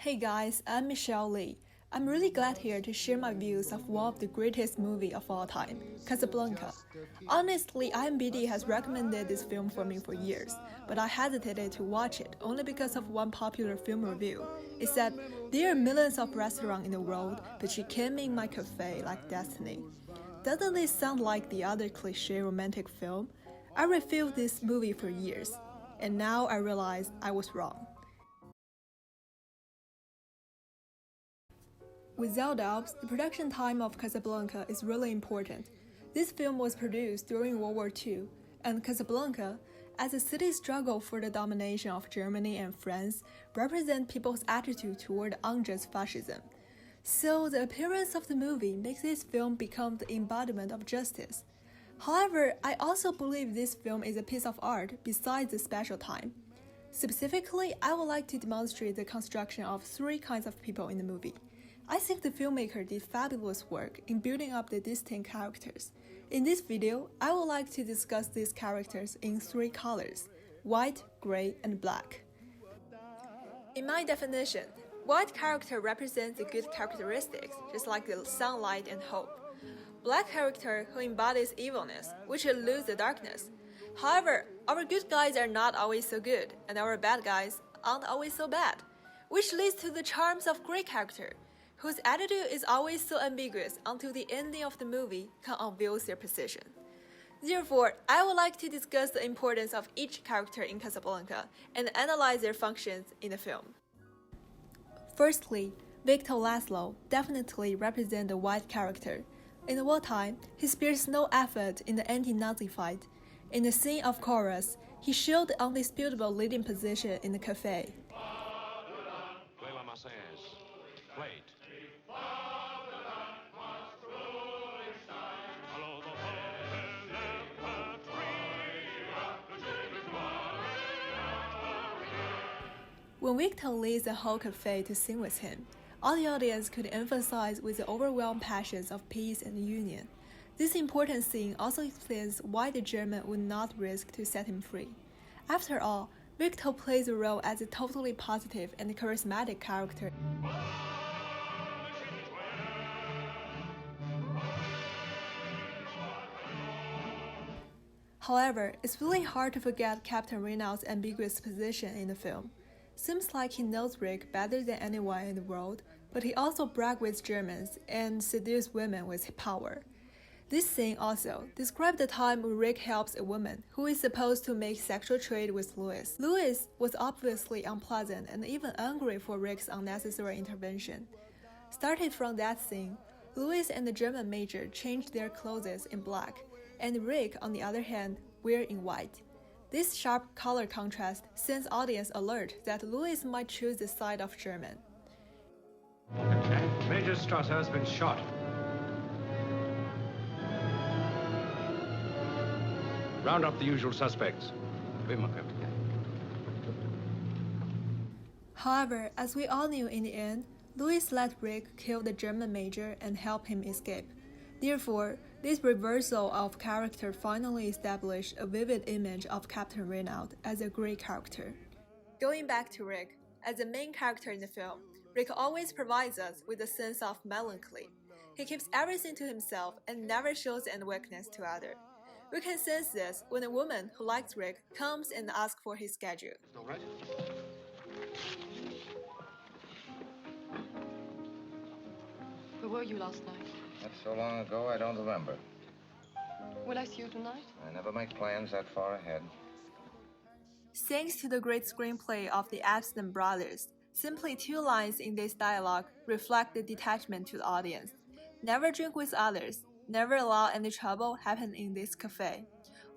Hey guys, I'm Michelle Lee. I'm really glad here to share my views of one of the greatest movies of all time, Casablanca. Honestly, IMDb has recommended this film for me for years, but I hesitated to watch it only because of one popular film review. It said, there are millions of restaurants in the world, but you came in my cafe like destiny. Doesn't this sound like the other cliche romantic film? I reviewed this movie for years, and now I realize I was wrong. Without doubt, the production time of Casablanca is really important. This film was produced during World War II, and Casablanca, as a city struggle for the domination of Germany and France, represents people's attitude toward unjust fascism. So the appearance of the movie makes this film become the embodiment of justice. However, I also believe this film is a piece of art besides the special time. Specifically, I would like to demonstrate the construction of three kinds of people in the movie. I think the filmmaker did fabulous work in building up the distinct characters. In this video, I would like to discuss these characters in three colors: white, gray, and black. In my definition, white character represents the good characteristics, just like the sunlight and hope. Black character who embodies evilness, which eludes the darkness. However, our good guys are not always so good, and our bad guys aren't always so bad, which leads to the charms of gray character, whose attitude is always so ambiguous until the ending of the movie can unveil their position. Therefore, I would like to discuss the importance of each character in Casablanca and analyze their functions in the film. Firstly, Victor Laszlo definitely represents the white character. In the wartime, he spares no effort in the anti-Nazi fight. In the scene of chorus, he showed the undisputable leading position in the cafe. When Victor leads the whole cafe to sing with him, all the audience could emphasize with the overwhelming passions of peace and union. This important scene also explains why the German would not risk to set him free. After all, Victor plays a role as a totally positive and charismatic character. However, it's really hard to forget Captain Renault's ambiguous position in the film. Seems like he knows Rick better than anyone in the world, but he also brags with Germans and seduces women with power. This scene also describes the time when Rick helps a woman who is supposed to make sexual trade with Louis. Louis was obviously unpleasant and even angry for Rick's unnecessary intervention. Started from that scene, Louis and the German major changed their clothes in black, and Rick, on the other hand, wear in white. This sharp color contrast sends audience alert that Louis might choose the side of German. Major Strasser has been shot. Round up the usual suspects. However, as we all knew in the end, Louis let Rick kill the German major and help him escape. Therefore, this reversal of character finally established a vivid image of Captain Renault as a great character. Going back to Rick, as the main character in the film, Rick always provides us with a sense of melancholy. He keeps everything to himself and never shows any weakness to others. We can sense this when a woman who likes Rick comes and asks for his schedule. All right. Where were you last night? That's so long ago, I don't remember. Will I see you tonight? I never make plans that far ahead. Thanks to the great screenplay of the Epstein brothers, simply two lines in this dialogue reflect the detachment to the audience. Never drink with others. Never allow any trouble happen in this cafe.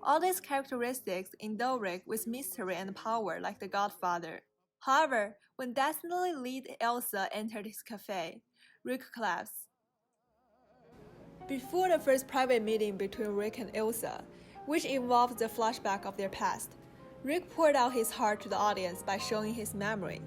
All these characteristics endow Rick with mystery and power like the Godfather. However, when destiny lead Elsa entered his cafe, Rick collapsed. Before the first private meeting between Rick and Elsa, which involves the flashback of their past, Rick poured out his heart to the audience by showing his memory.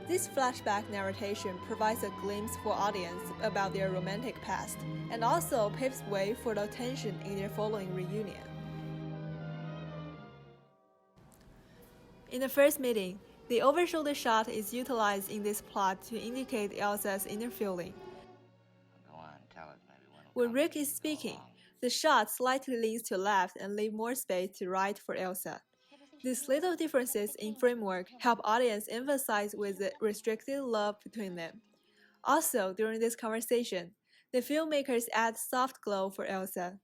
This flashback narration provides a glimpse for audience about their romantic past, and also paves way for the tension in their following reunion. In the first meeting, the over-shoulder shot is utilized in this plot to indicate Elsa's inner feeling. Go on, tell us maybe When Rick is speaking, the shot slightly leans to left and leave more space to right for Elsa. These little differences in framework help audience emphasize with the restricted love between them. Also, during this conversation, the filmmakers add soft glow for Elsa.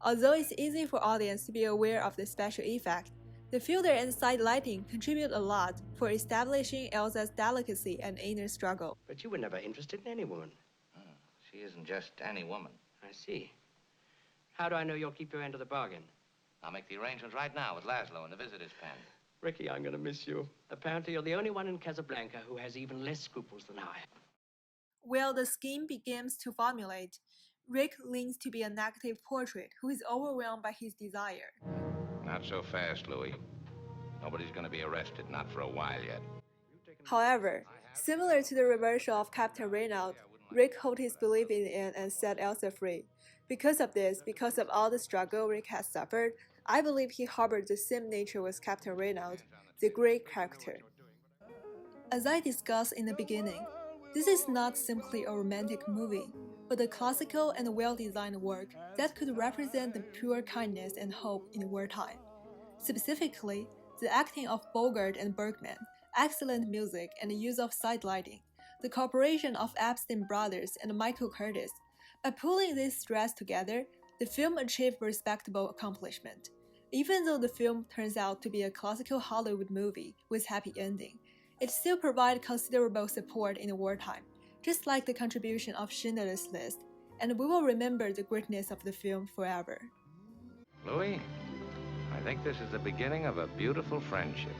Although it's easy for audience to be aware of the special effect, the filter and side lighting contribute a lot for establishing Elsa's delicacy and inner struggle. But you were never interested in any woman. She isn't just any woman. I see. How do I know you'll keep your end of the bargain? I'll make the arrangements right now with Laszlo in the visitor's pen. Ricky, I'm going to miss you. Apparently, you're the only one in Casablanca who has even less scruples than I. While the scheme begins to formulate, Rick leans to be a negative portrait who is overwhelmed by his desire. Not so fast, Louis. Nobody's going to be arrested, not for a while yet. However, similar to the reversal of Captain Reynolds, Rick holds his belief in the end and set Elsa free. Because of this, because of all the struggle Rick has suffered, I believe he harbored the same nature with Captain Reynolds, the great character. As I discussed in the beginning, this is not simply a romantic movie, but a classical and well-designed work that could represent the pure kindness and hope in wartime. Specifically, the acting of Bogart and Bergman, excellent music and the use of side lighting, the cooperation of Epstein brothers and Michael Curtis. By pulling these threads together, the film achieved respectable accomplishment. Even though the film turns out to be a classical Hollywood movie with happy ending, it still provides considerable support in the wartime, just like the contribution of Schindler's List, and we will remember the greatness of the film forever. Louis, I think this is the beginning of a beautiful friendship.